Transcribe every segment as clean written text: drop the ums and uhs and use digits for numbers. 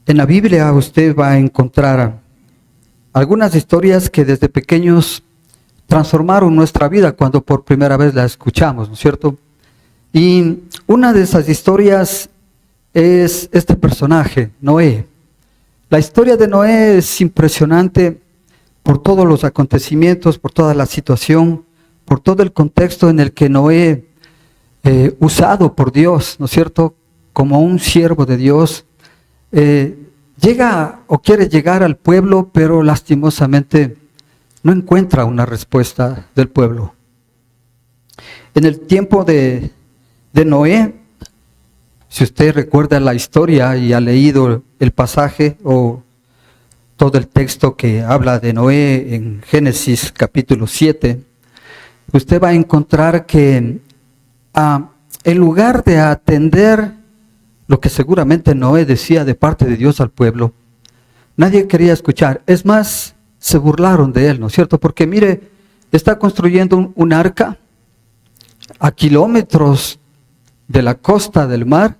En la Biblia usted va a encontrar algunas historias que desde pequeños transformaron nuestra vida cuando por primera vez la escuchamos, ¿no es cierto? Y una de esas historias es este personaje, Noé. La historia de Noé es impresionante por todos los acontecimientos, por toda la situación, por todo el contexto en el que Noé, usado por Dios, ¿no es cierto?, como un siervo de Dios, llega o quiere llegar al pueblo, pero lastimosamente no encuentra una respuesta del pueblo. En el tiempo de Noé, si usted recuerda la historia y ha leído el pasaje o todo el texto que habla de Noé en Génesis capítulo 7, usted va a encontrar que en lugar de atender lo que seguramente Noé decía de parte de Dios al pueblo, nadie quería escuchar. Es más, se burlaron de él, ¿no es cierto? Porque mire, está construyendo un arca a kilómetros de la costa del mar,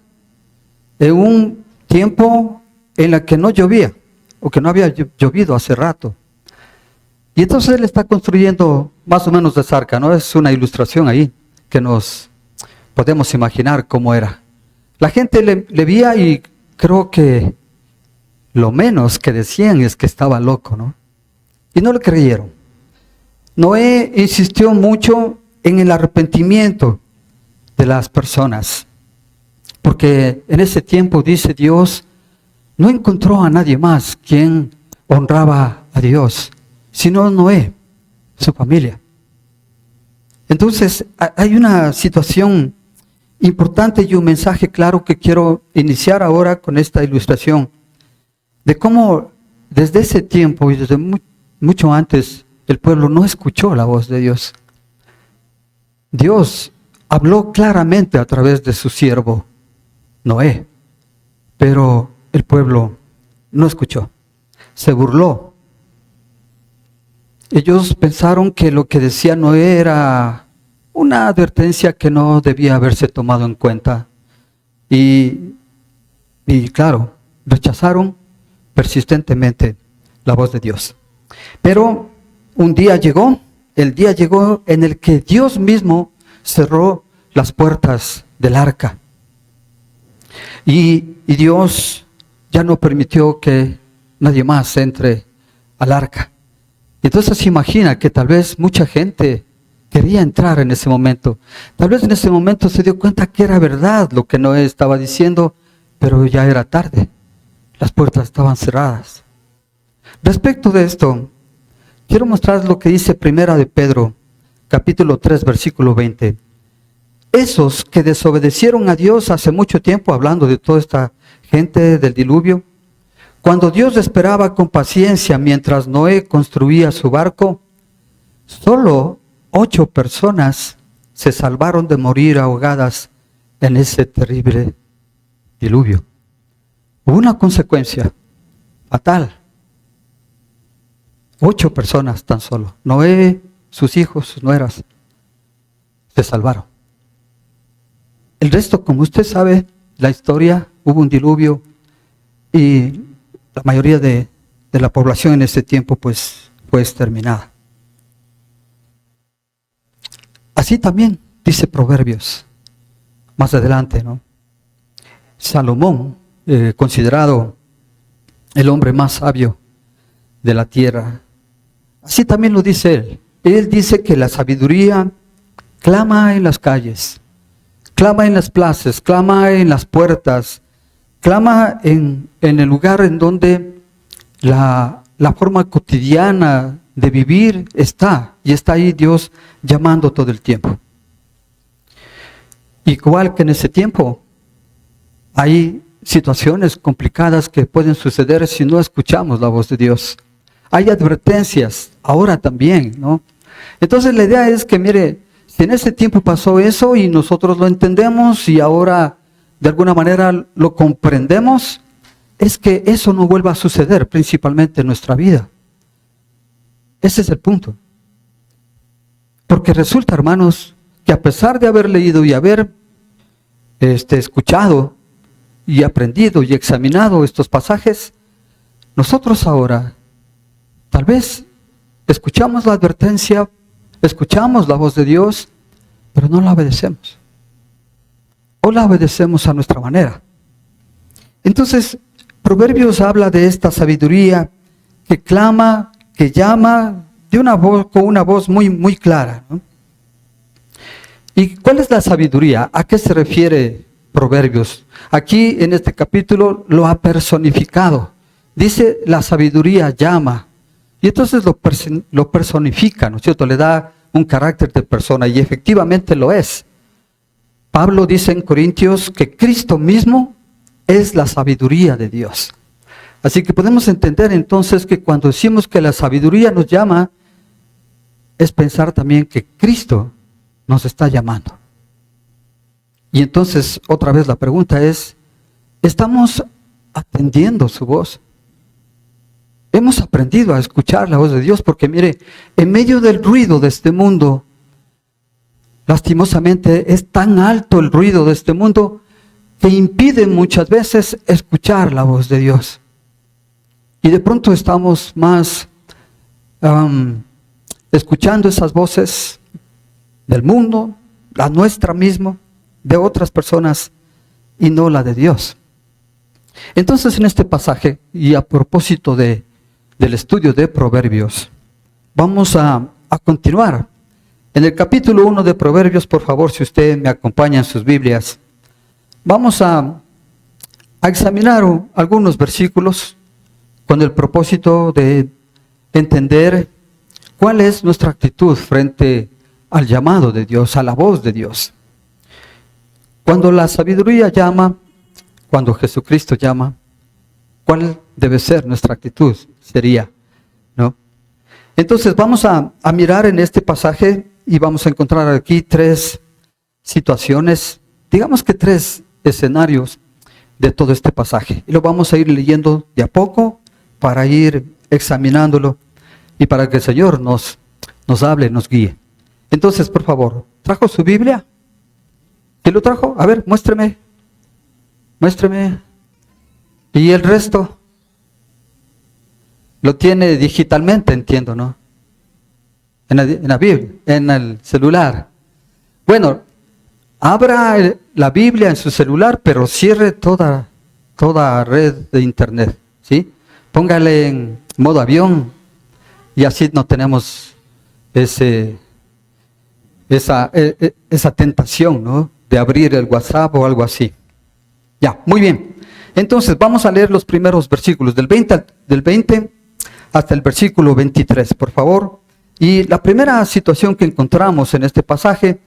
en un tiempo en el que no llovía, o que no había llovido hace rato. Y entonces él está construyendo más o menos esa arca, ¿no? Es una ilustración ahí que nos podemos imaginar cómo era. La gente le veía y creo que lo menos que decían es que estaba loco, ¿no? Y no le creyeron. Noé insistió mucho en el arrepentimiento de las personas, porque en ese tiempo, dice Dios, no encontró a nadie más quien honraba a Dios, sino Noé, su familia. Entonces, hay una situación importante y un mensaje claro que quiero iniciar ahora con esta ilustración, de cómo desde ese tiempo y desde mucho antes el pueblo no escuchó la voz de Dios. Dios habló claramente a través de su siervo Noé, pero el pueblo no escuchó, se burló. Ellos pensaron que lo que decía Noé era una advertencia que no debía haberse tomado en cuenta. Y claro, rechazaron persistentemente la voz de Dios. Pero un día llegó, el día llegó en el que Dios mismo cerró las puertas del arca. Y Dios ya no permitió que nadie más entre al arca. Entonces se imagina que tal vez mucha gente quería entrar en ese momento. Tal vez en ese momento se dio cuenta que era verdad lo que Noé estaba diciendo, pero ya era tarde. Las puertas estaban cerradas. Respecto de esto, quiero mostrar lo que dice Primera de Pedro, capítulo 3, versículo 20. Esos que desobedecieron a Dios hace mucho tiempo, hablando de toda esta gente del diluvio, cuando Dios esperaba con paciencia mientras Noé construía su barco, solo 8 personas se salvaron de morir ahogadas en ese terrible diluvio. Hubo una consecuencia fatal. 8 personas tan solo. Noé, sus hijos, sus nueras, se salvaron. El resto, como usted sabe, la historia, hubo un diluvio y la mayoría de la población en ese tiempo pues fue exterminada. Así también dice Proverbios, más adelante, ¿no? Salomón, considerado el hombre más sabio de la tierra, así también lo dice él. Él dice que la sabiduría clama en las calles, clama en las plazas, clama en las puertas, clama en el lugar en donde la forma cotidiana de vivir está, y está ahí Dios llamando todo el tiempo. Igual que en ese tiempo, hay situaciones complicadas que pueden suceder si no escuchamos la voz de Dios. Hay advertencias, ahora también, ¿no? Entonces la idea es que, mire, si en ese tiempo pasó eso y nosotros lo entendemos y ahora de alguna manera lo comprendemos, es que eso no vuelva a suceder principalmente en nuestra vida. Ese es el punto. Porque resulta, hermanos, que a pesar de haber leído y haber escuchado y aprendido y examinado estos pasajes, nosotros ahora tal vez escuchamos la advertencia, escuchamos la voz de Dios, pero no la obedecemos. O la obedecemos a nuestra manera. Entonces, Proverbios habla de esta sabiduría que clama, que llama de una voz, con una voz muy, muy clara, ¿no? ¿Y cuál es la sabiduría? ¿A qué se refiere Proverbios? Aquí en este capítulo lo ha personificado. Dice, la sabiduría llama. Y entonces lo personifica, ¿no es cierto? Le da un carácter de persona y efectivamente lo es. Pablo dice en Corintios que Cristo mismo es la sabiduría de Dios. Así que podemos entender entonces que cuando decimos que la sabiduría nos llama, es pensar también que Cristo nos está llamando. Y entonces otra vez la pregunta es, ¿estamos atendiendo su voz? Hemos aprendido a escuchar la voz de Dios porque mire, en medio del ruido de este mundo, lastimosamente es tan alto el ruido de este mundo que impide muchas veces escuchar la voz de Dios. Y de pronto estamos más escuchando esas voces del mundo, la nuestra misma, de otras personas y no la de Dios. Entonces en este pasaje, y a propósito del estudio de Proverbios, vamos a continuar. En el capítulo 1 de Proverbios, por favor, si usted me acompaña en sus Biblias, vamos a examinar algunos versículos con el propósito de entender cuál es nuestra actitud frente al llamado de Dios, a la voz de Dios. Cuando la sabiduría llama, cuando Jesucristo llama, ¿cuál debe ser nuestra actitud? Sería, ¿no? Entonces vamos a mirar en este pasaje y vamos a encontrar aquí tres situaciones, digamos que tres escenarios de todo este pasaje. Y lo vamos a ir leyendo de a poco para ir examinándolo y para que el Señor nos hable, nos guíe. Entonces, por favor, ¿trajo su Biblia? ¿Quién lo trajo? A ver, muéstreme. ¿Y el resto? Lo tiene digitalmente, entiendo, ¿no? En la Biblia, en el celular. Bueno, abra la Biblia en su celular, pero cierre toda red de internet, ¿sí? Póngale en modo avión y así no tenemos esa tentación, ¿no? De abrir el WhatsApp o algo así. Ya, muy bien. Entonces vamos a leer los primeros versículos, del 20 hasta el versículo 23, por favor. Y la primera situación que encontramos en este pasaje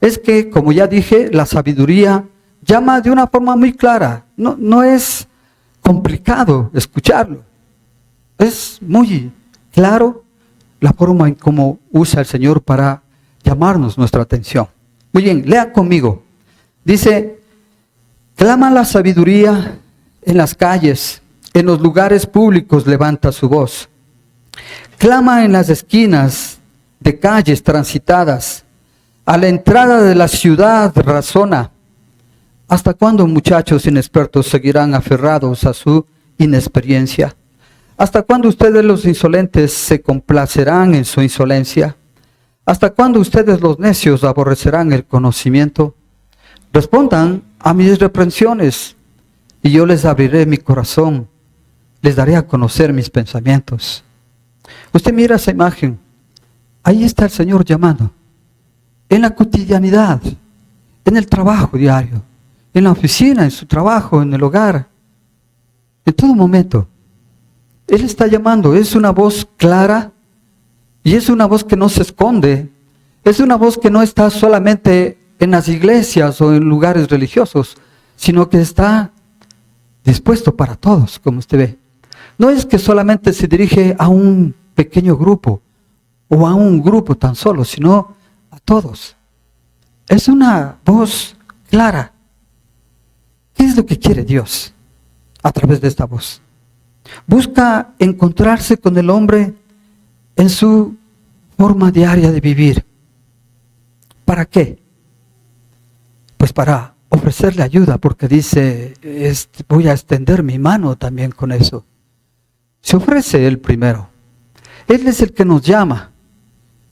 es que, como ya dije, la sabiduría llama de una forma muy clara. No es complicado escucharlo. Es muy claro la forma en cómo usa el Señor para llamarnos nuestra atención. Muy bien, lea conmigo. Dice, clama la sabiduría en las calles, en los lugares públicos levanta su voz. Clama en las esquinas de calles transitadas, a la entrada de la ciudad razona. ¿Hasta cuándo muchachos inexpertos seguirán aferrados a su inexperiencia? ¿Hasta cuándo ustedes los insolentes se complacerán en su insolencia? ¿Hasta cuándo ustedes los necios aborrecerán el conocimiento? Respondan a mis reprensiones y yo les abriré mi corazón, les daré a conocer mis pensamientos. Usted mira esa imagen, ahí está el Señor llamando, en la cotidianidad, en el trabajo diario, en la oficina, en su trabajo, en el hogar, en todo momento. Él está llamando, es una voz clara y es una voz que no se esconde, es una voz que no está solamente en las iglesias o en lugares religiosos, sino que está dispuesto para todos, como usted ve. No es que solamente se dirige a un pequeño grupo o a un grupo tan solo, sino a todos. Es una voz clara. ¿Qué es lo que quiere Dios a través de esta voz? Busca encontrarse con el hombre en su forma diaria de vivir. ¿Para qué? Pues para ofrecerle ayuda, porque dice, voy a extender mi mano también con eso. Se ofrece Él primero. Él es el que nos llama.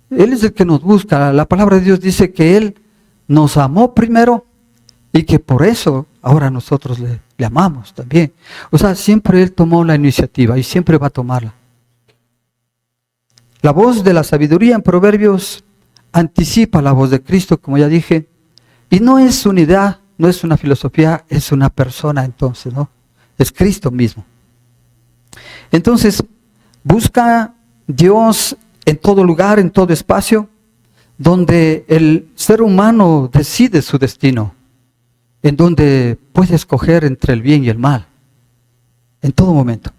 Él es el que nos busca. La palabra de Dios dice que Él nos amó primero y que por eso ahora nosotros le amamos también. O sea, siempre Él tomó la iniciativa y siempre va a tomarla. La voz de la sabiduría en Proverbios anticipa la voz de Cristo, como ya dije, y no es una idea, no es una filosofía, es una persona entonces, ¿no? Es Cristo mismo. Entonces, busca Dios en todo lugar, en todo espacio, donde el ser humano decide su destino, en donde puede escoger entre el bien y el mal, en todo momento.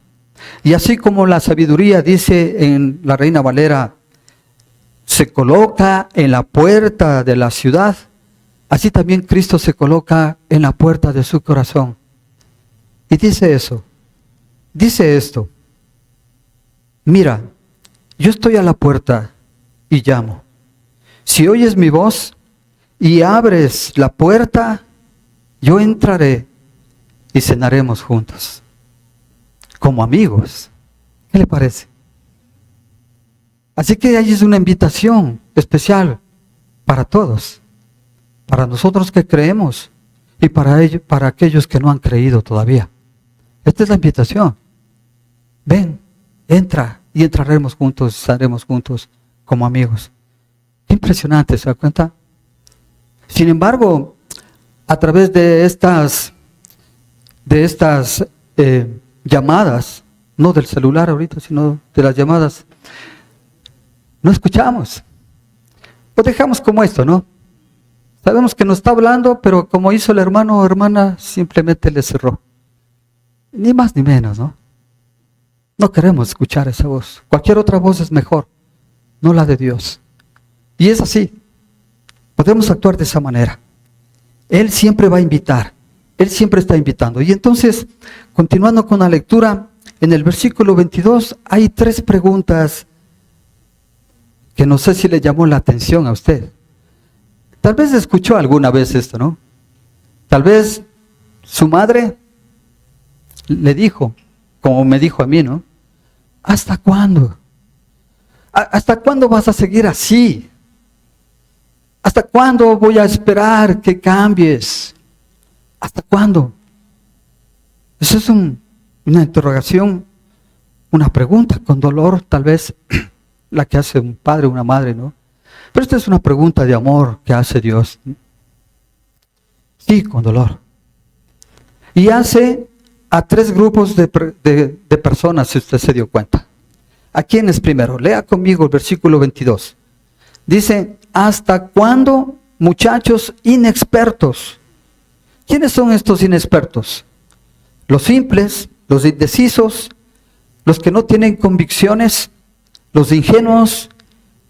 Y así como la sabiduría dice en la Reina Valera, se coloca en la puerta de la ciudad, así también Cristo se coloca en la puerta de su corazón. Y dice eso, dice esto, mira, yo estoy a la puerta y llamo. Si oyes mi voz y abres la puerta, yo entraré y cenaremos juntos, como amigos. ¿Qué le parece? Así que ahí es una invitación especial para todos, para nosotros que creemos y para aquellos que no han creído todavía. Esta es la invitación. Ven, entra y entraremos juntos, estaremos juntos como amigos. Qué impresionante, ¿se da cuenta? Sin embargo, a través de estas llamadas, no del celular ahorita, sino de las llamadas, no escuchamos. Lo dejamos como esto, ¿no? Sabemos que nos está hablando, pero como hizo el hermano o hermana, simplemente le cerró. Ni más ni menos, ¿no? No queremos escuchar esa voz. Cualquier otra voz es mejor, no la de Dios. Y es así. Podemos actuar de esa manera. Él siempre va a invitar. Él siempre está invitando. Y entonces, continuando con la lectura, en el versículo 22 hay 3 preguntas que no sé si le llamó la atención a usted. Tal vez escuchó alguna vez esto, ¿no? Tal vez su madre le dijo, como me dijo a mí, ¿no? ¿Hasta cuándo? ¿Hasta cuándo vas a seguir así? ¿Hasta cuándo voy a esperar que cambies? ¿Hasta cuándo? Eso es una interrogación, una pregunta con dolor, tal vez la que hace un padre o una madre, ¿no? Pero esta es una pregunta de amor que hace Dios. Sí, con dolor. Y hace a 3 grupos de personas, si usted se dio cuenta. ¿A quiénes primero? Lea conmigo el versículo 22. Dice, ¿hasta cuándo, muchachos inexpertos? ¿Quiénes son estos inexpertos? Los simples, los indecisos, los que no tienen convicciones, los ingenuos,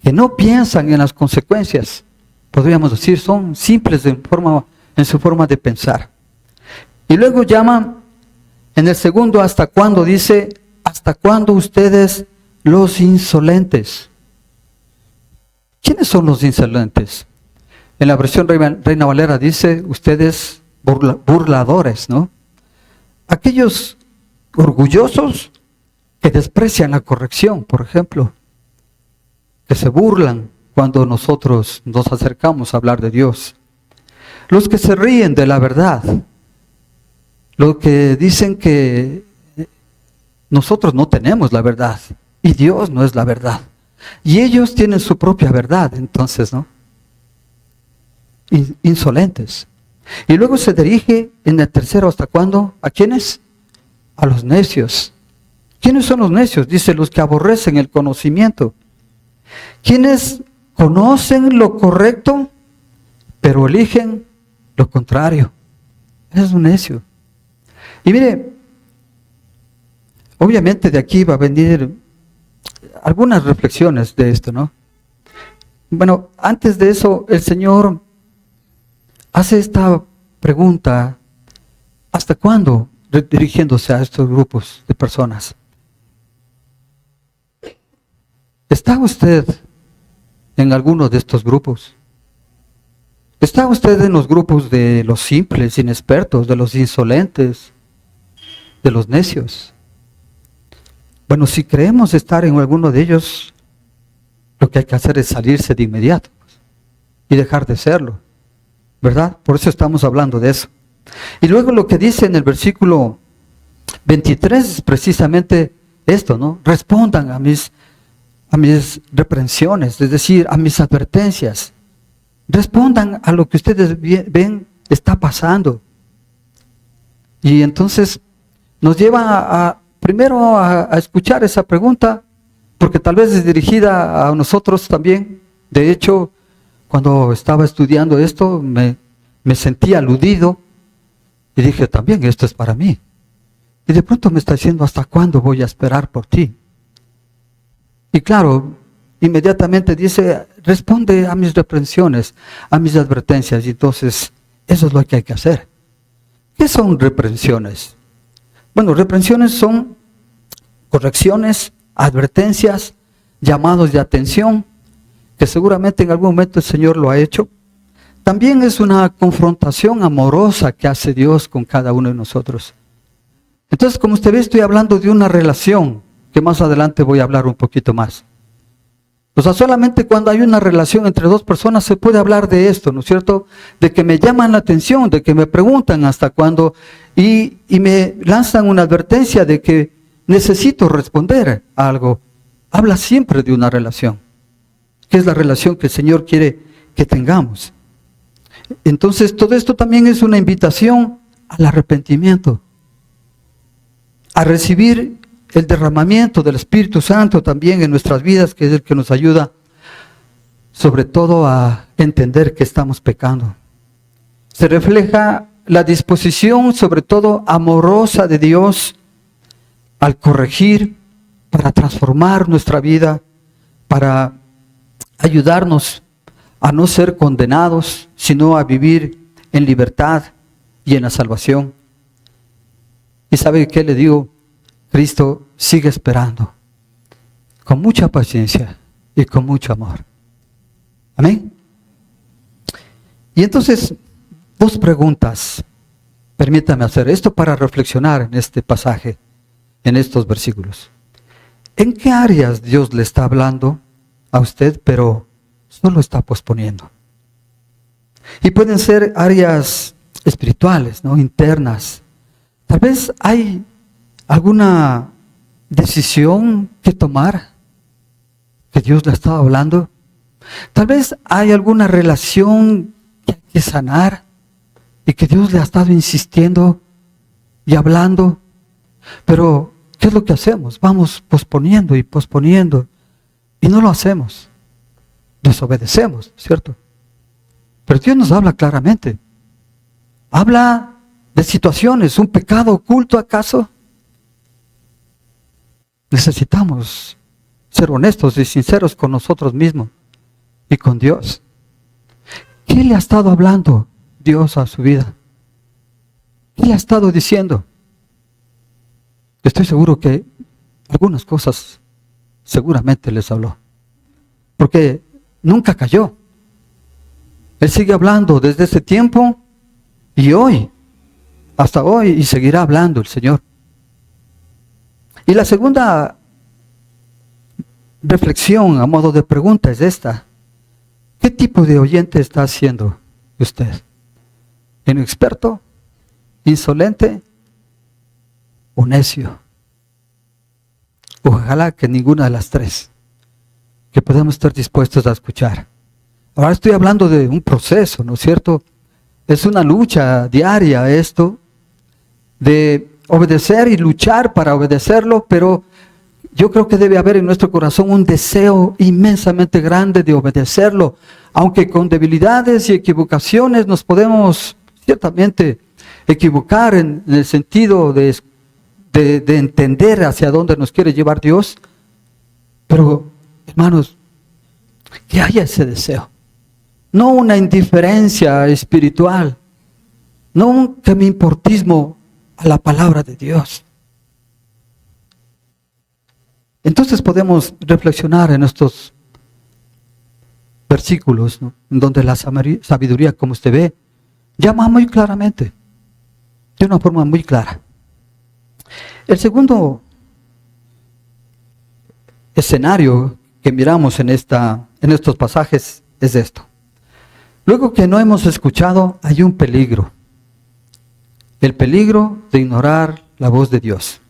que no piensan en las consecuencias. Podríamos decir, son simples en su forma de pensar. Y luego llama, en el segundo, ¿hasta cuándo? Dice, ¿hasta cuándo ustedes los insolentes? ¿Quiénes son los insolentes? En la versión Reina Valera dice, ustedes burladores, ¿no? Aquellos orgullosos que desprecian la corrección, por ejemplo, que se burlan cuando nosotros nos acercamos a hablar de Dios. Los que se ríen de la verdad, los que dicen que nosotros no tenemos la verdad y Dios no es la verdad. Y ellos tienen su propia verdad, entonces, ¿no? Insolentes. Y luego se dirige en el tercero, ¿hasta cuándo? ¿A quiénes? A los necios. ¿Quiénes son los necios? Dice, los que aborrecen el conocimiento. Quienes conocen lo correcto, pero eligen lo contrario. Es un necio. Y mire, obviamente de aquí va a venir algunas reflexiones de esto, ¿no? Bueno, antes de eso, el Señor hace esta pregunta, ¿hasta cuándo? Dirigiéndose a estos grupos de personas. ¿Está usted en alguno de estos grupos? ¿Está usted en los grupos de los simples, inexpertos, de los insolentes, de los necios? Bueno, si creemos estar en alguno de ellos, lo que hay que hacer es salirse de inmediato y dejar de serlo, ¿verdad? Por eso estamos hablando de eso. Y luego lo que dice en el versículo 23 es precisamente esto, ¿no? Respondan a mis reprensiones, es decir, a mis advertencias. Respondan a lo que ustedes ven está pasando. Y entonces nos lleva primero a escuchar esa pregunta, porque tal vez es dirigida a nosotros también. De hecho, cuando estaba estudiando esto, me sentí aludido y dije, también esto es para mí. Y de pronto me está diciendo, ¿hasta cuándo voy a esperar por ti? Y claro, inmediatamente dice, responde a mis reprensiones, a mis advertencias. Y entonces, eso es lo que hay que hacer. ¿Qué son reprensiones? Bueno, reprensiones son correcciones, advertencias, llamados de atención, que seguramente en algún momento el Señor lo ha hecho. También es una confrontación amorosa que hace Dios con cada uno de nosotros. Entonces, como usted ve, estoy hablando de una relación, que más adelante voy a hablar un poquito más. O sea, solamente cuando hay una relación entre dos personas se puede hablar de esto, ¿no es cierto? De que me llaman la atención, de que me preguntan hasta cuándo y me lanzan una advertencia de que necesito responder a algo. Habla siempre de una relación, que es la relación que el Señor quiere que tengamos. Entonces, todo esto también es una invitación al arrepentimiento, a recibir el derramamiento del Espíritu Santo también en nuestras vidas, que es el que nos ayuda sobre todo a entender que estamos pecando. Se refleja la disposición sobre todo amorosa de Dios al corregir, para transformar nuestra vida, para ayudarnos a no ser condenados, sino a vivir en libertad y en la salvación. ¿Y sabe qué le digo? Cristo sigue esperando, con mucha paciencia y con mucho amor. Amén. Y entonces, dos preguntas. Permítame hacer esto para reflexionar en este pasaje, en estos versículos. ¿En qué áreas Dios le está hablando a usted, pero solo está posponiendo? Y pueden ser áreas espirituales, ¿no? Internas. Tal vez hay alguna decisión que tomar que Dios le ha estado hablando. Tal vez hay alguna relación que hay que sanar y que Dios le ha estado insistiendo y hablando. Pero, ¿qué es lo que hacemos? Vamos posponiendo y posponiendo y no lo hacemos. Desobedecemos, ¿cierto? Pero Dios nos habla claramente. Habla de situaciones, un pecado oculto acaso. Necesitamos ser honestos y sinceros con nosotros mismos y con Dios. ¿Qué le ha estado hablando Dios a su vida? ¿Qué le ha estado diciendo? Estoy seguro que algunas cosas seguramente les habló, porque nunca cayó. Él sigue hablando desde ese tiempo y hoy, hasta hoy, y seguirá hablando el Señor. Y la segunda reflexión a modo de pregunta es esta. ¿Qué tipo de oyente está siendo usted? ¿Inexperto? ¿Insolente? ¿O necio? Ojalá que ninguna de las tres, que podamos estar dispuestos a escuchar. Ahora estoy hablando de un proceso, ¿no es cierto? Es una lucha diaria esto, de obedecer y luchar para obedecerlo, pero yo creo que debe haber en nuestro corazón un deseo inmensamente grande de obedecerlo, aunque con debilidades y equivocaciones nos podemos ciertamente equivocar en el sentido de entender hacia dónde nos quiere llevar Dios, pero hermanos, que haya ese deseo, no una indiferencia espiritual, no un que me importismo a la palabra de Dios. Entonces podemos reflexionar en estos versículos, ¿no?, en donde la sabiduría, como usted ve, llama muy claramente, de una forma muy clara. El segundo escenario que miramos en estos pasajes es esto. Luego que no hemos escuchado, hay un peligro. El peligro de ignorar la voz de Dios.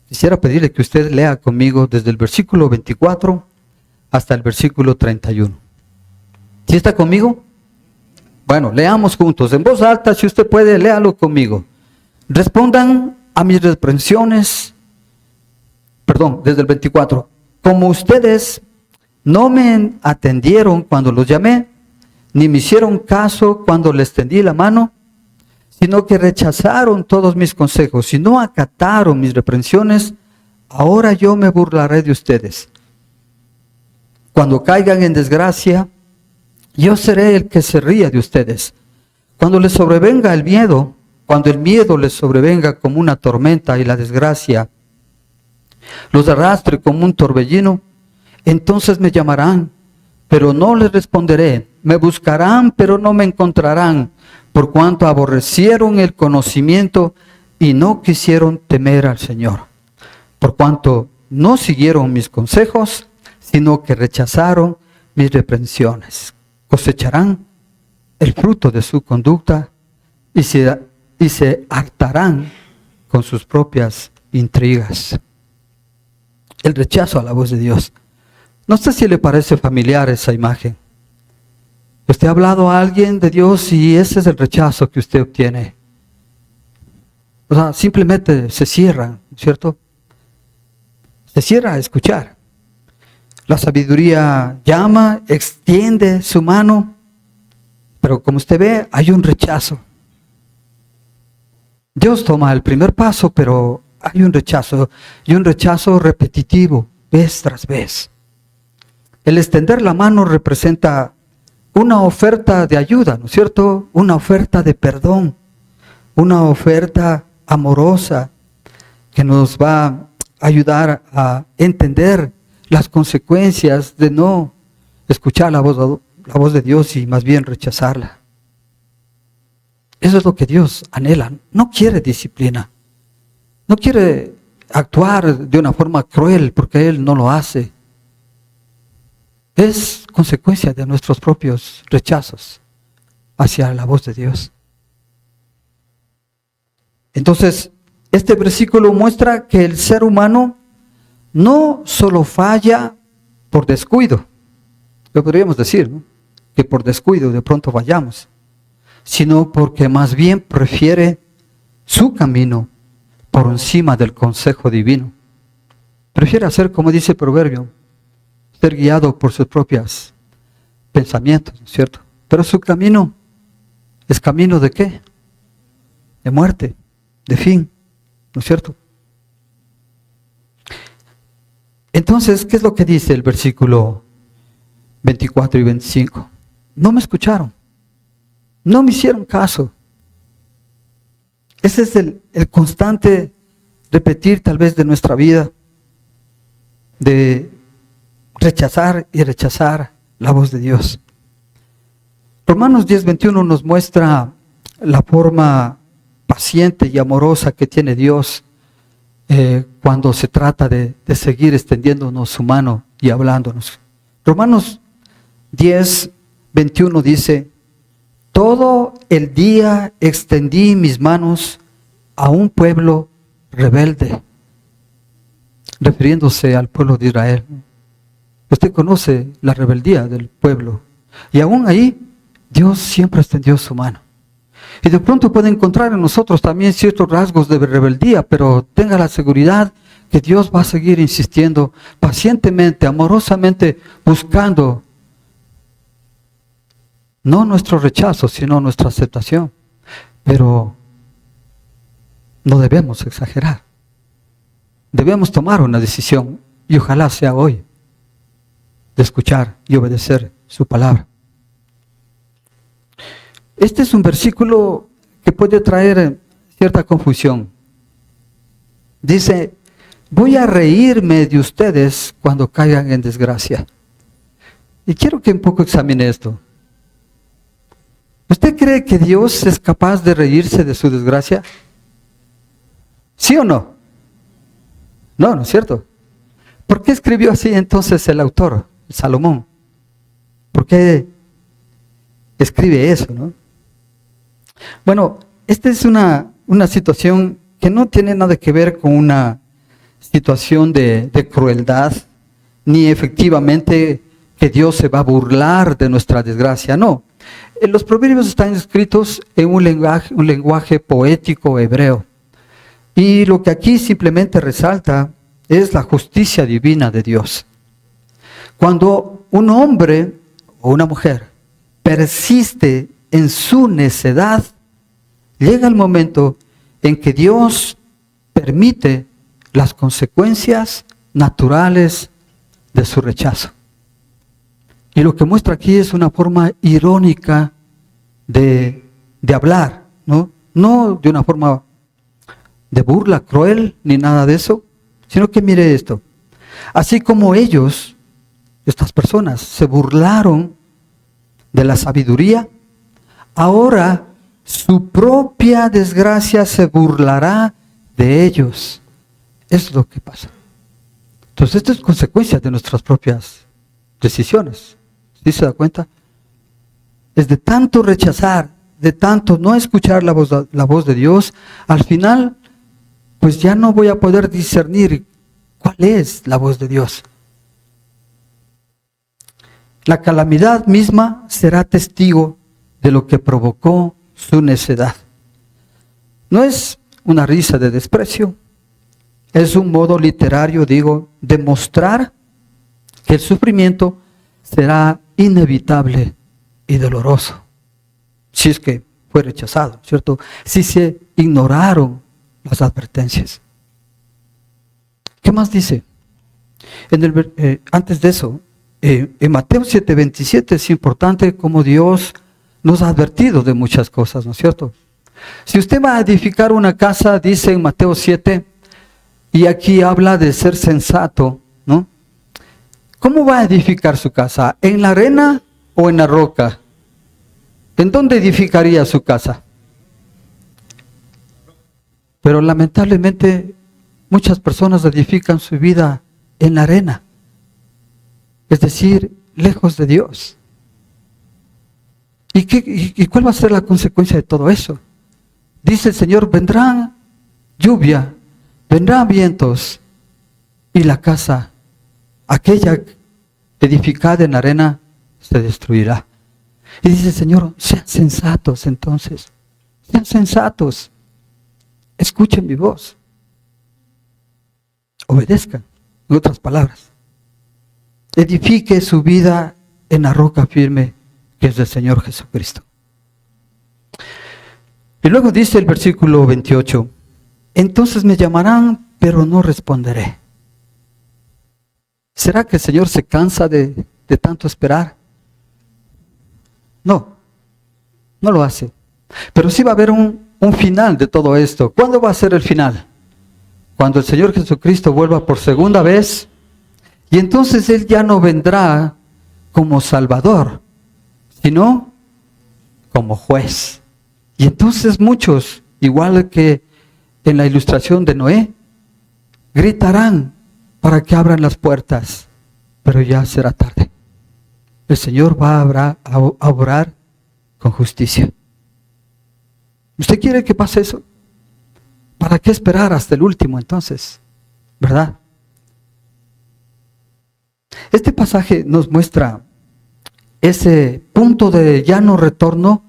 Quisiera pedirle que usted lea conmigo desde el versículo 24 hasta el versículo 31. ¿Sí está conmigo? Bueno, leamos juntos. En voz alta, si usted puede, léalo conmigo. Respondan a mis reprensiones. Desde el 24. Como ustedes no me atendieron cuando los llamé, ni me hicieron caso cuando les tendí la mano, sino que rechazaron todos mis consejos y no acataron mis reprensiones, ahora yo me burlaré de ustedes. Cuando caigan en desgracia, yo seré el que se ría de ustedes. Cuando les sobrevenga el miedo, cuando el miedo les sobrevenga como una tormenta y la desgracia los arrastre como un torbellino, entonces me llamarán, pero no les responderé. Me buscarán, pero no me encontrarán, por cuanto aborrecieron el conocimiento y no quisieron temer al Señor. Por cuanto no siguieron mis consejos, sino que rechazaron mis reprensiones. Cosecharán el fruto de su conducta y se hartarán con sus propias intrigas. El rechazo a la voz de Dios. No sé si le parece familiar esa imagen. Usted ha hablado a alguien de Dios y ese es el rechazo que usted obtiene. O sea, simplemente se cierra, ¿cierto? Se cierra a escuchar. La sabiduría llama, extiende su mano, pero como usted ve, hay un rechazo. Dios toma el primer paso, pero hay un rechazo, y un rechazo repetitivo, vez tras vez. El extender la mano representa una oferta de ayuda, ¿no es cierto? Una oferta de perdón, una oferta amorosa que nos va a ayudar a entender las consecuencias de no escuchar la voz de Dios y más bien rechazarla. Eso es lo que Dios anhela. No quiere disciplina. No quiere actuar de una forma cruel porque Él no lo hace. Es consecuencia de nuestros propios rechazos hacia la voz de Dios. Entonces, este versículo muestra que el ser humano no solo falla por descuido, lo podríamos decir, ¿no?, que por descuido de pronto fallamos, sino porque más bien prefiere su camino por encima del consejo divino. Prefiere hacer como dice el proverbio, ser guiado por sus propios pensamientos, ¿no es cierto? Pero su camino es camino de ¿qué? De muerte, de fin, ¿no es cierto? Entonces, ¿qué es lo que dice el versículo 24 y 25? No me escucharon, no me hicieron caso. Ese es el constante repetir tal vez de nuestra vida, de rechazar y rechazar la voz de Dios. Romanos 10:21 nos muestra la forma paciente y amorosa que tiene Dios cuando se trata de seguir extendiéndonos su mano y hablándonos. Romanos 10:21 dice: todo el día extendí mis manos a un pueblo rebelde, refiriéndose al pueblo de Israel. Usted conoce la rebeldía del pueblo, y aún ahí Dios siempre extendió su mano. Y de pronto puede encontrar en nosotros también ciertos rasgos de rebeldía, pero tenga la seguridad que Dios va a seguir insistiendo pacientemente, amorosamente, buscando no nuestro rechazo, sino nuestra aceptación. Pero no debemos exagerar. Debemos tomar una decisión, y ojalá sea hoy, de escuchar y obedecer su palabra. Este es un versículo que puede traer cierta confusión. Dice: voy a reírme de ustedes cuando caigan en desgracia. Y quiero que un poco examine esto. ¿Usted cree que Dios es capaz de reírse de su desgracia? ¿Sí o no? No, no es cierto. ¿Por qué escribió así entonces el autor, Salomón? ¿Por qué escribe eso, no? Bueno, esta es una situación que no tiene nada que ver con una situación de crueldad, ni efectivamente que Dios se va a burlar de nuestra desgracia, no. Los proverbios están escritos en un lenguaje poético hebreo. Y lo que aquí simplemente resalta es la justicia divina de Dios. Cuando un hombre o una mujer persiste en su necedad, llega el momento en que Dios permite las consecuencias naturales de su rechazo. Y lo que muestra aquí es una forma irónica de hablar, ¿no? No de una forma de burla cruel ni nada de eso, sino que mire esto. Así como ellos, estas personas, se burlaron de la sabiduría, ahora su propia desgracia se burlará de ellos. Eso es lo que pasa. Entonces, esto es consecuencia de nuestras propias decisiones. ¿Sí se da cuenta? Es de tanto rechazar, de tanto no escuchar la voz de Dios, al final, pues ya no voy a poder discernir cuál es la voz de Dios. La calamidad misma será testigo de lo que provocó su necedad. No es una risa de desprecio, es un modo literario, digo, de mostrar que el sufrimiento será inevitable y doloroso, si es que fue rechazado, ¿cierto? Si se ignoraron las advertencias. ¿Qué más dice? Antes de eso, en Mateo 7:27 es importante cómo Dios nos ha advertido de muchas cosas, ¿no es cierto? Si usted va a edificar una casa, dice en Mateo 7, y aquí habla de ser sensato, ¿no? ¿Cómo va a edificar su casa? ¿En la arena o en la roca? ¿En dónde edificaría su casa? Pero lamentablemente muchas personas edifican su vida en la arena, es decir, lejos de Dios. ¿Y cuál va a ser la consecuencia de todo eso? Dice el Señor, vendrán lluvia, vendrán vientos, y la casa, aquella edificada en arena, se destruirá. Y dice el Señor, sean sensatos entonces, sean sensatos, escuchen mi voz, obedezcan, en otras palabras. Edifique su vida en la roca firme que es del Señor Jesucristo. Y luego dice el versículo 28, entonces me llamarán, pero no responderé. ¿Será que el Señor se cansa de tanto esperar? No, no lo hace. Pero sí va a haber un final de todo esto. ¿Cuándo va a ser el final? Cuando el Señor Jesucristo vuelva por segunda vez, y entonces Él ya no vendrá como Salvador, sino como juez. Y entonces muchos, igual que en la ilustración de Noé, gritarán para que abran las puertas, pero ya será tarde. El Señor va a obrar con justicia. ¿Usted quiere que pase eso? ¿Para qué esperar hasta el último entonces? ¿Verdad? Este pasaje nos muestra ese punto de ya no retorno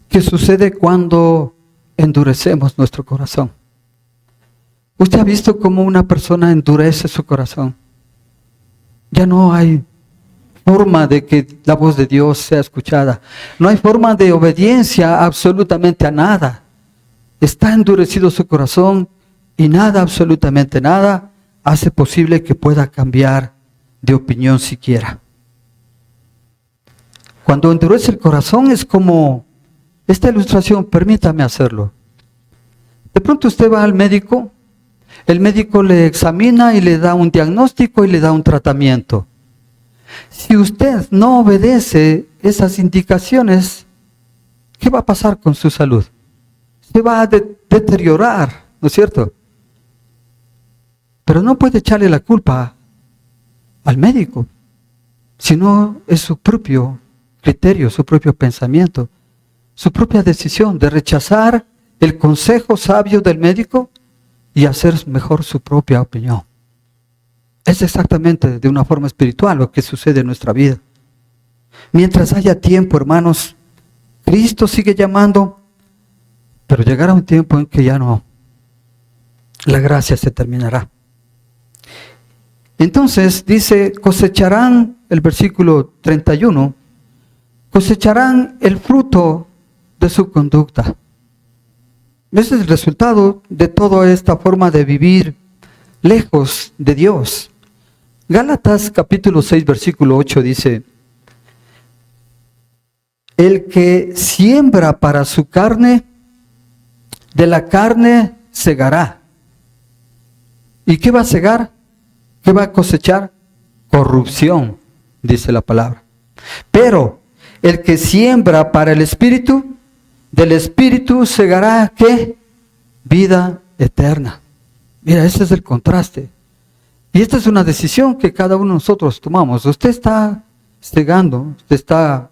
que sucede cuando endurecemos nuestro corazón. ¿Usted ha visto cómo una persona endurece su corazón? Ya no hay forma de que la voz de Dios sea escuchada. No hay forma de obediencia absolutamente a nada. Está endurecido su corazón y nada, absolutamente nada, hace posible que pueda cambiar de opinión siquiera. Cuando endurece el corazón es como esta ilustración, permítame hacerlo. De pronto usted va al médico, el médico le examina y le da un diagnóstico y le da un tratamiento. Si usted no obedece esas indicaciones, ¿qué va a pasar con su salud? Se va a deteriorar, ¿no es cierto? Pero no puede echarle la culpa al médico, sino es su propio criterio, su propio pensamiento, su propia decisión de rechazar el consejo sabio del médico y hacer mejor su propia opinión. Es exactamente de una forma espiritual lo que sucede en nuestra vida. Mientras haya tiempo, hermanos, Cristo sigue llamando, pero llegará un tiempo en que ya no. La gracia se terminará. Entonces dice, cosecharán, el versículo 31, cosecharán el fruto de su conducta. Ese es el resultado de toda esta forma de vivir lejos de Dios. Gálatas capítulo 6, versículo 8 dice, el que siembra para su carne, de la carne segará. ¿Y qué va a segar? ¿Qué va a cosechar? Corrupción, dice la palabra. Pero el que siembra para el Espíritu, del Espíritu segará, ¿qué? Vida eterna. Mira, ese es el contraste. Y esta es una decisión que cada uno de nosotros tomamos. Usted está segando, usted está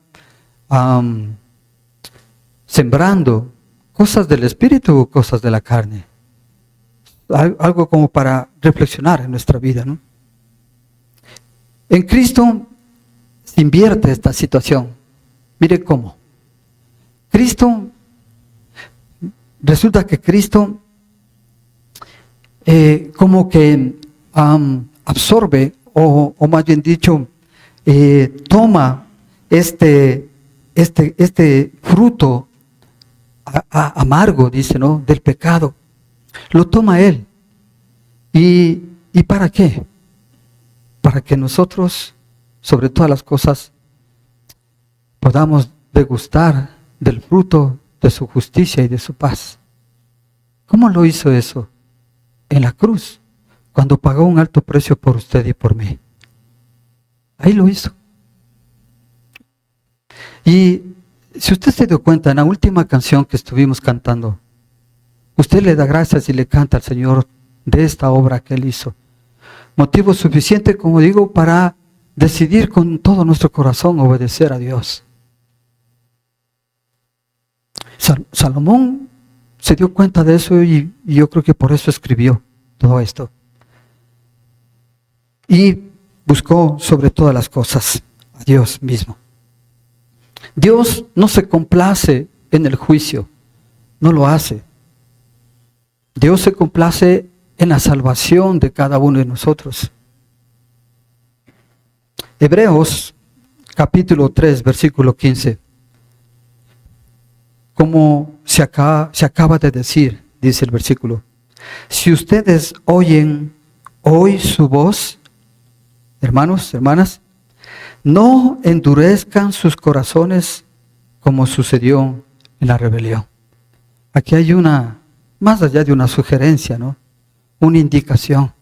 sembrando cosas del Espíritu o cosas de la carne. Algo como para reflexionar en nuestra vida, ¿no? En Cristo se invierte esta situación. Mire cómo. Resulta que Cristo como que absorbe, o más bien dicho, toma este fruto amargo, dice, ¿no?, del pecado. Lo toma Él. ¿Y para qué? Para que nosotros, sobre todas las cosas, podamos degustar del fruto de su justicia y de su paz. ¿Cómo lo hizo eso? En la cruz, cuando pagó un alto precio por usted y por mí. Ahí lo hizo. Y si usted se dio cuenta, en la última canción que estuvimos cantando, usted le da gracias y le canta al Señor de esta obra que Él hizo. Motivo suficiente, como digo, para decidir con todo nuestro corazón obedecer a Dios. Salomón se dio cuenta de eso y yo creo que por eso escribió todo esto. Y buscó sobre todas las cosas a Dios mismo. Dios no se complace en el juicio, no lo hace. Dios se complace en la salvación de cada uno de nosotros. Hebreos capítulo 3, versículo 15. Como se acaba de decir, dice el versículo, si ustedes oyen hoy su voz, hermanos, hermanas, no endurezcan sus corazones como sucedió en la rebelión. Aquí hay más allá de una sugerencia, ¿no?, una indicación.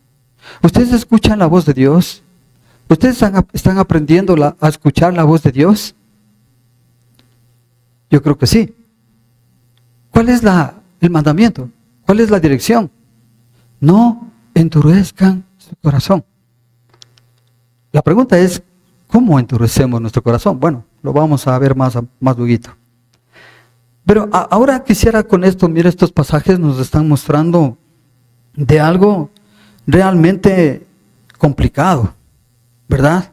¿Ustedes escuchan la voz de Dios? ¿Ustedes están aprendiendo a escuchar la voz de Dios? Yo creo que sí. ¿Cuál es el mandamiento? ¿Cuál es la dirección? No endurezcan su corazón. La pregunta es, ¿cómo endurecemos nuestro corazón? Bueno, lo vamos a ver más luego. Pero ahora quisiera con esto, mira, estos pasajes nos están mostrando de algo realmente complicado, ¿verdad?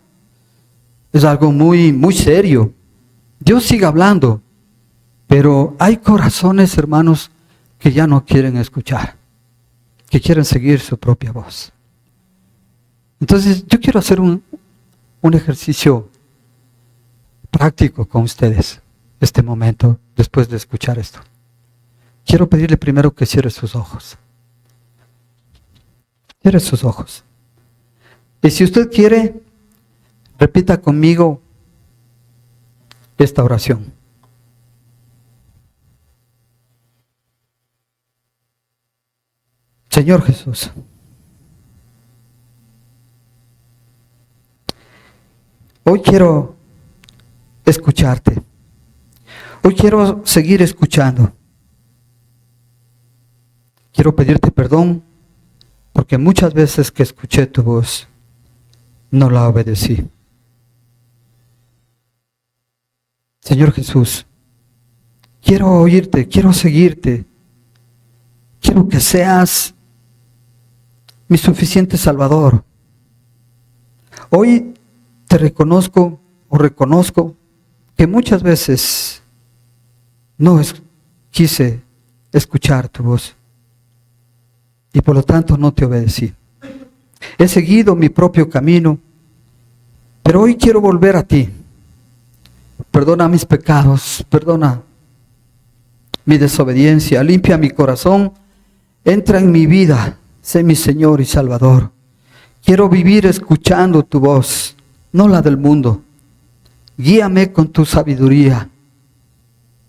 Es algo muy, muy serio. Dios sigue hablando, pero hay corazones, hermanos, que ya no quieren escuchar, que quieren seguir su propia voz. Entonces, yo quiero hacer un ejercicio práctico con ustedes este momento, después de escuchar esto. Quiero pedirle primero que cierre sus ojos. Cierre sus ojos. Y si usted quiere, repita conmigo esta oración. Señor Jesús, Hoy quiero escucharte. Hoy quiero seguir escuchando. Quiero pedirte perdón porque muchas veces que escuché tu voz, no la obedecí. Señor Jesús, quiero oírte, quiero seguirte. Quiero que seas mi suficiente Salvador. Hoy te reconozco que muchas veces no quise escuchar tu voz y por lo tanto no te obedecí. He seguido mi propio camino, pero hoy quiero volver a ti. Perdona mis pecados, perdona mi desobediencia, limpia mi corazón, entra en mi vida, sé mi Señor y Salvador. Quiero vivir escuchando tu voz, no la del mundo. Guíame con tu sabiduría.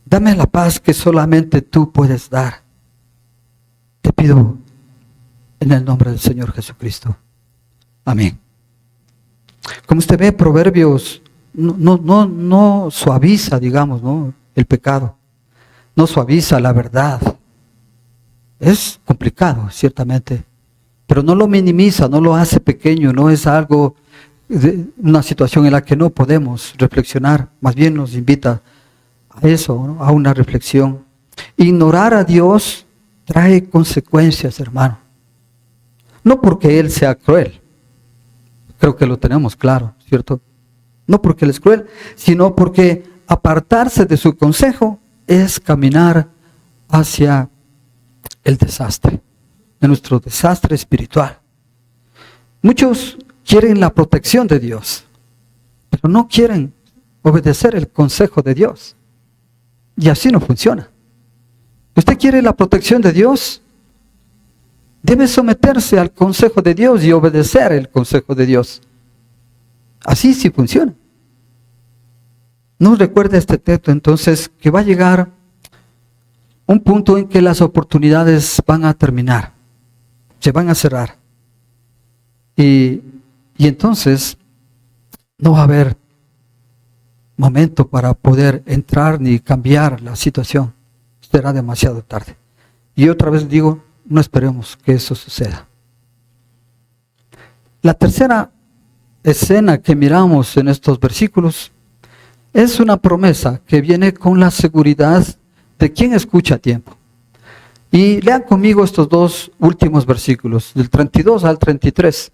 Dame la paz que solamente tú puedes dar. Te pido en el nombre del Señor Jesucristo. Amén. Como usted ve, Proverbios no suaviza, digamos, ¿no?, el pecado. No suaviza la verdad. Es complicado, ciertamente, pero no lo minimiza, no lo hace pequeño, no es algo, una situación en la que no podemos reflexionar, más bien nos invita a eso, ¿no?, a una reflexión. Ignorar a Dios trae consecuencias, hermano. No porque Él sea cruel, creo que lo tenemos claro, ¿cierto? No porque Él es cruel, sino porque apartarse de su consejo es caminar hacia el desastre, de nuestro desastre espiritual. Muchos quieren la protección de Dios, pero no quieren obedecer el consejo de Dios. Y así no funciona. Usted quiere la protección de Dios, debe someterse al consejo de Dios y obedecer el consejo de Dios. Así sí funciona. No recuerde este texto entonces que va a llegar un punto en que las oportunidades van a terminar, se van a cerrar. Y entonces no va a haber momento para poder entrar ni cambiar la situación. Será demasiado tarde. Y otra vez digo, no esperemos que eso suceda. La tercera escena que miramos en estos versículos es una promesa que viene con la seguridad de quien escucha a tiempo. Y lean conmigo estos dos últimos versículos, del 32 al 33.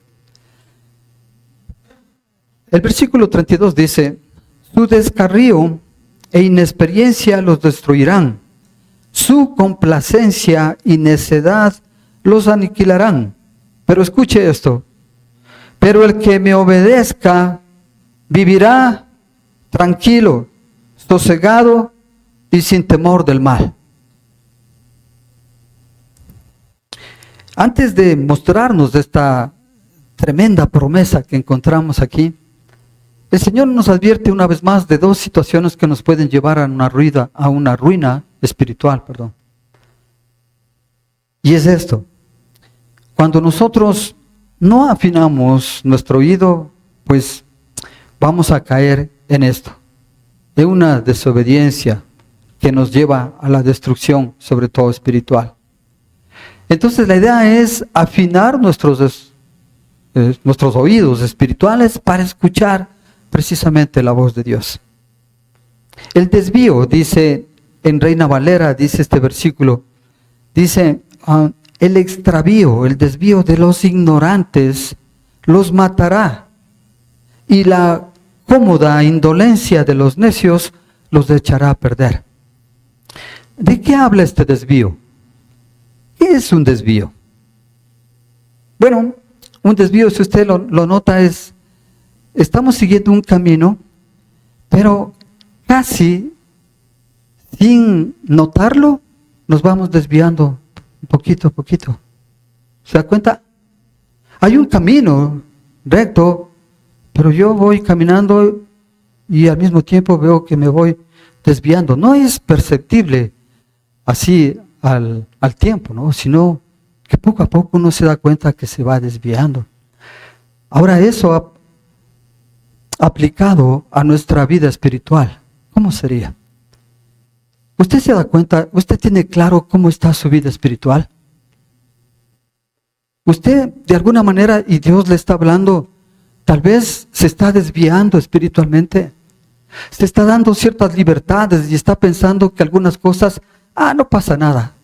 El versículo 32 dice: su descarrío e inexperiencia los destruirán, su complacencia y necedad los aniquilarán. Pero escuche esto: pero el que me obedezca vivirá tranquilo, sosegado y sin temor del mal. Antes de mostrarnos esta tremenda promesa que encontramos aquí, el Señor nos advierte una vez más de dos situaciones que nos pueden llevar a una ruina espiritual. Y es esto: cuando nosotros no afinamos nuestro oído, pues vamos a caer en esto, de una desobediencia que nos lleva a la destrucción, sobre todo espiritual. Entonces la idea es afinar nuestros oídos espirituales para escuchar precisamente la voz de Dios. El desvío, dice en Reina Valera, dice este versículo, dice: el extravío, el desvío de los ignorantes los matará, y la cómoda indolencia de los necios los echará a perder. ¿De qué habla este desvío? ¿Qué es un desvío? Bueno, un desvío, si usted lo nota, estamos siguiendo un camino, pero casi sin notarlo, nos vamos desviando poquito a poquito. ¿Se da cuenta? Hay un camino recto, pero yo voy caminando y al mismo tiempo veo que me voy desviando. No es perceptible así al tiempo, ¿no?, sino que poco a poco uno se da cuenta que se va desviando. Ahora eso aplicado a nuestra vida espiritual, ¿cómo sería? ¿Usted se da cuenta? ¿Usted tiene claro cómo está su vida espiritual? Usted, de alguna manera, y Dios le está hablando, tal vez se está desviando espiritualmente. Se está dando ciertas libertades y está pensando que algunas cosas, no pasa nada.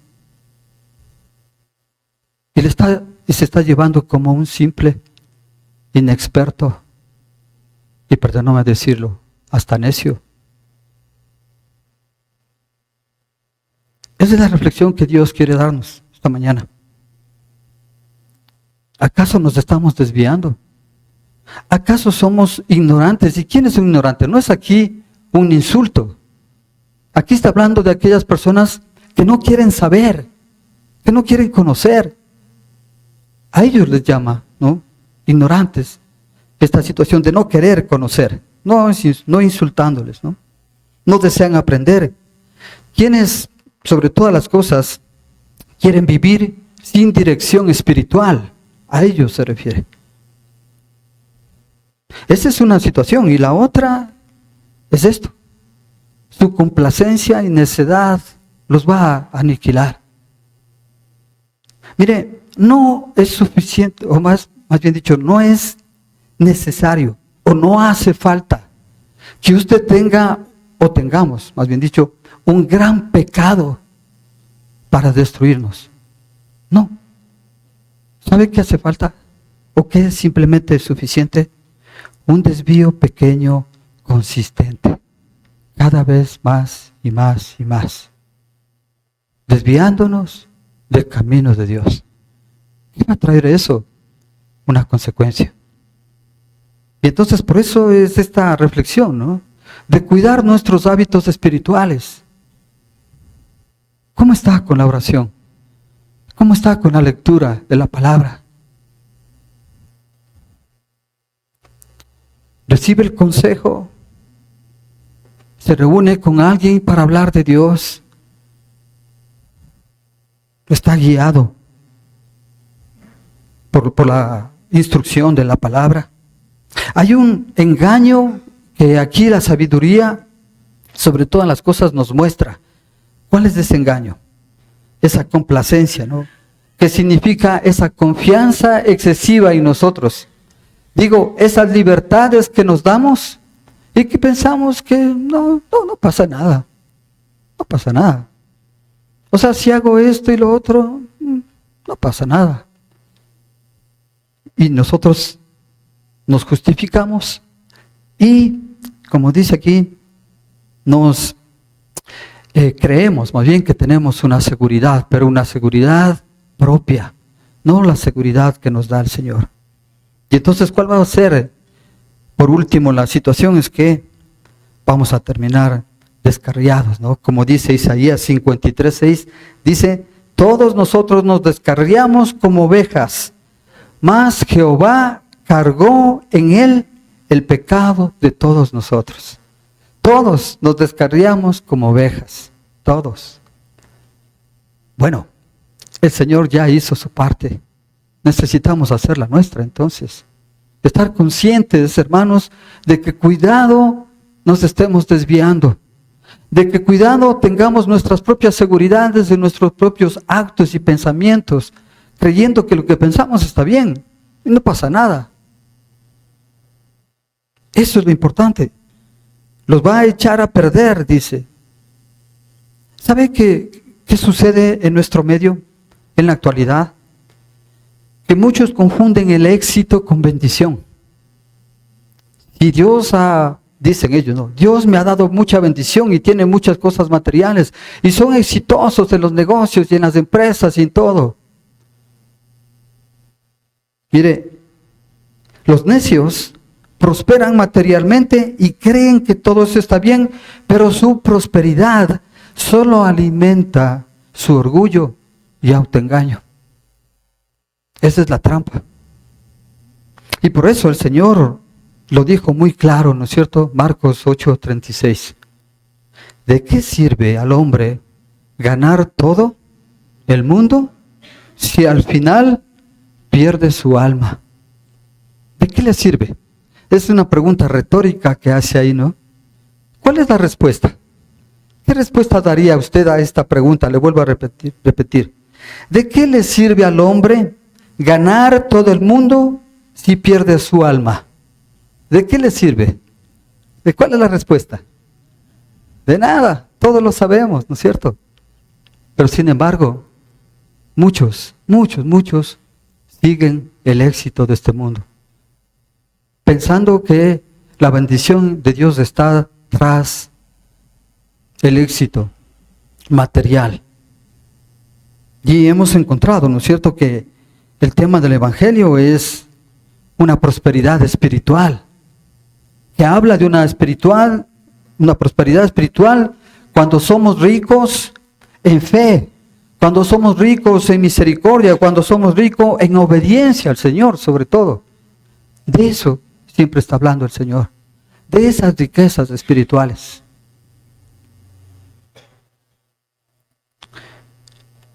Y se está llevando como un simple inexperto, y perdóname decirlo, hasta necio. Esa es la reflexión que Dios quiere darnos esta mañana. ¿Acaso nos estamos desviando? ¿Acaso somos ignorantes? ¿Y quién es un ignorante? No es aquí un insulto. Aquí está hablando de aquellas personas que no quieren saber, que no quieren conocer. A ellos les llama, ¿no?, ignorantes, esta situación de no querer conocer, no insultándoles, ¿no? No desean aprender. Quienes, sobre todas las cosas, quieren vivir sin dirección espiritual, a ellos se refiere. Esa es una situación, y la otra es esto: su complacencia y necedad los va a aniquilar. Mire, no es suficiente, o más bien dicho, no es necesario, o no hace falta que usted tenga, o tengamos, más bien dicho, un gran pecado para destruirnos. No. ¿Sabe qué hace falta? ¿O qué es simplemente suficiente? Un desvío pequeño, consistente, cada vez más y más y más, desviándonos del camino de Dios. ¿Qué va a traer eso? Una consecuencia. Y entonces por eso es esta reflexión, ¿no?, de cuidar nuestros hábitos espirituales. ¿Cómo está con la oración? ¿Cómo está con la lectura de la palabra? ¿Recibe el consejo? ¿Se reúne con alguien para hablar de Dios? ¿Está guiado por la instrucción de la palabra? Hay un engaño que aquí la sabiduría, sobre todas las cosas, nos muestra. ¿Cuál es ese engaño? Esa complacencia, ¿no?, que significa esa confianza excesiva en nosotros. Digo, esas libertades que nos damos y que pensamos que no pasa nada. No pasa nada. O sea, si hago esto y lo otro, no pasa nada. Y nosotros nos justificamos y, como dice aquí, nos creemos más bien que tenemos una seguridad, pero una seguridad propia, no la seguridad que nos da el Señor. Y entonces, ¿cuál va a ser? Por último, la situación es que vamos a terminar descarriados, ¿no? Como dice Isaías 53:6, dice: todos nosotros nos descarriamos como ovejas, mas Jehová cargó en él el pecado de todos nosotros. Todos nos descarriamos como ovejas, todos. Bueno, el Señor ya hizo su parte. Necesitamos hacer la nuestra entonces. Estar conscientes, hermanos, de que cuidado nos estemos desviando. De que cuidado tengamos nuestras propias seguridades de nuestros propios actos y pensamientos, creyendo que lo que pensamos está bien y no pasa nada. Eso es lo importante. Los va a echar a perder, dice. ¿Sabe qué sucede en nuestro medio en la actualidad? Que muchos confunden el éxito con bendición. Y dicen ellos, no, Dios me ha dado mucha bendición y tiene muchas cosas materiales y son exitosos en los negocios y en las empresas y en todo. Mire, los necios prosperan materialmente y creen que todo eso está bien, pero su prosperidad solo alimenta su orgullo y autoengaño. Esa es la trampa. Y por eso el Señor lo dijo muy claro, ¿no es cierto? Marcos 8:36. ¿De qué sirve al hombre ganar todo el mundo si al final pierde su alma? ¿De qué le sirve? Es una pregunta retórica que hace ahí, ¿no? ¿Cuál es la respuesta? ¿Qué respuesta daría usted a esta pregunta? Le vuelvo a repetir. ¿De qué le sirve al hombre ganar todo el mundo si pierde su alma? ¿De qué le sirve? ¿De cuál es la respuesta? De nada, todos lo sabemos, ¿no es cierto? Pero sin embargo, muchos siguen el éxito de este mundo, pensando que la bendición de Dios está tras el éxito material. Y hemos encontrado, ¿no es cierto?, que el tema del Evangelio es una prosperidad espiritual, que habla de una prosperidad espiritual cuando somos ricos en fe, cuando somos ricos en misericordia, cuando somos ricos en obediencia al Señor, sobre todo. De eso siempre está hablando el Señor, de esas riquezas espirituales.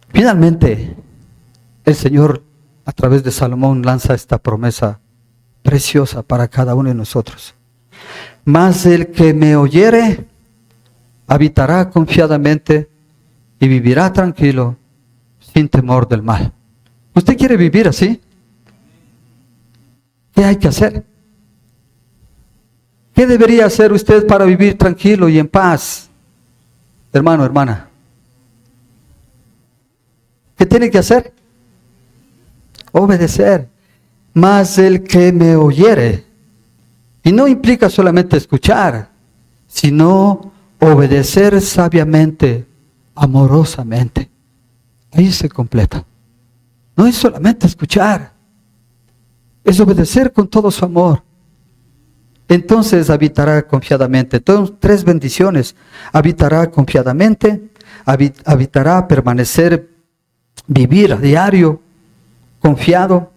Finalmente, el Señor a través de Salomón lanza esta promesa preciosa para cada uno de nosotros. Mas el que me oyere habitará confiadamente y vivirá tranquilo sin temor del mal. ¿Usted quiere vivir así? ¿Qué hay que hacer? ¿Qué debería hacer usted para vivir tranquilo y en paz? Hermano, hermana. ¿Qué tiene que hacer? Obedecer. Mas el que me oyere, y no implica solamente escuchar, sino obedecer sabiamente, amorosamente. Ahí se completa. No es solamente escuchar, es obedecer con todo su amor. Entonces habitará confiadamente. Entonces, 3 bendiciones. Habitará confiadamente, habitará permanecer, vivir a diario, confiado,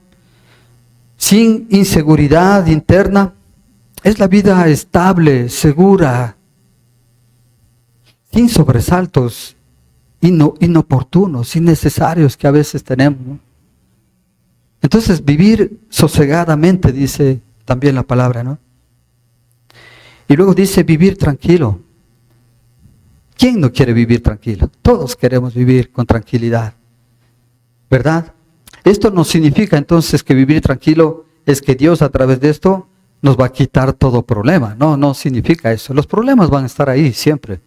sin inseguridad interna. Es la vida estable, segura, sin sobresaltos inoportunos, innecesarios que a veces tenemos, ¿no? Entonces, vivir sosegadamente, dice también la palabra, ¿no? Y luego dice vivir tranquilo. ¿Quién no quiere vivir tranquilo? Todos queremos vivir con tranquilidad, ¿verdad? Esto no significa entonces que vivir tranquilo es que Dios a través de esto nos va a quitar todo problema. No, no significa eso. Los problemas van a estar ahí siempre.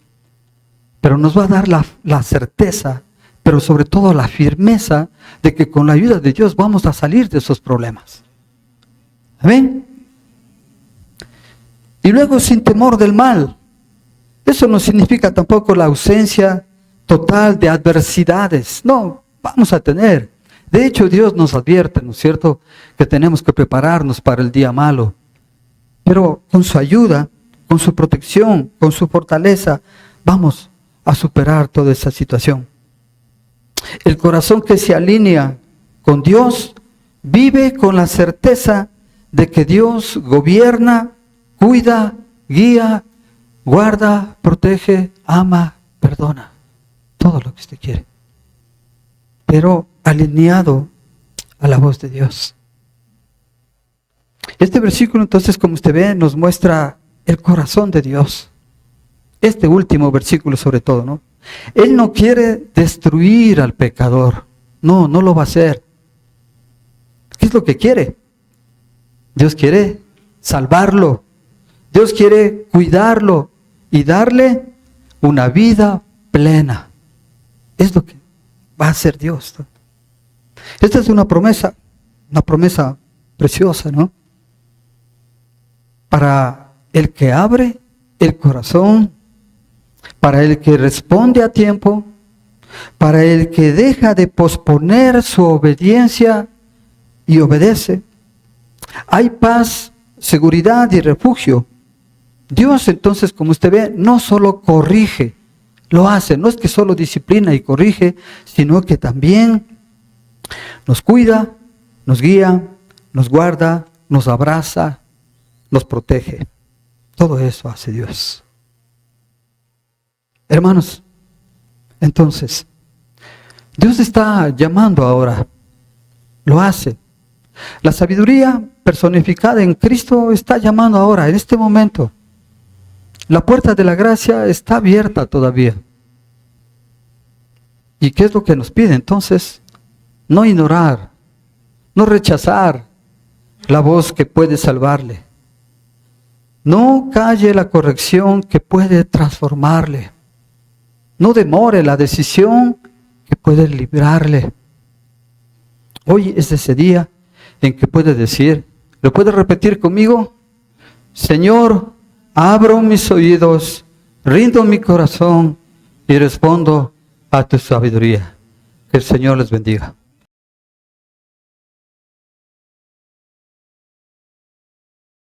Pero nos va a dar la certeza, pero sobre todo la firmeza de que con la ayuda de Dios vamos a salir de esos problemas. ¿Amén? Y luego sin temor del mal. Eso no significa tampoco la ausencia total de adversidades. No, vamos a tener. De hecho, Dios nos advierte, ¿no es cierto?, que tenemos que prepararnos para el día malo. Pero con su ayuda, con su protección, con su fortaleza, vamos a superar toda esa situación. El corazón que se alinea con Dios vive con la certeza de que Dios gobierna, cuida, guía, guarda, protege, ama, perdona. Todo lo que usted quiere. Pero alineado a la voz de Dios. Este versículo entonces, como usted ve, nos muestra el corazón de Dios. Este último versículo sobre todo, ¿no? Él no quiere destruir al pecador. No, no lo va a hacer. ¿Qué es lo que quiere? Dios quiere salvarlo. Dios quiere cuidarlo y darle una vida plena. Es lo que va a hacer Dios, ¿no? Esta es una promesa preciosa, ¿no? Para el que abre el corazón, para el que responde a tiempo, para el que deja de posponer su obediencia y obedece. Hay paz, seguridad y refugio. Dios entonces, como usted ve, no solo corrige, lo hace, no es que solo disciplina y corrige, sino que también nos cuida, nos guía, nos guarda, nos abraza, nos protege. Todo eso hace Dios. Hermanos, entonces, Dios está llamando ahora, lo hace, La sabiduría personificada en Cristo está llamando ahora, en este momento. La puerta de la gracia está abierta todavía. ¿Y qué es lo que nos pide entonces? No ignorar, no rechazar la voz que puede salvarle. No calle la corrección que puede transformarle. No demore la decisión que puede librarle. Hoy es ese día en que puede decir, ¿lo puede repetir conmigo? Señor, abro mis oídos, rindo mi corazón y respondo a tu sabiduría. Que el Señor les bendiga.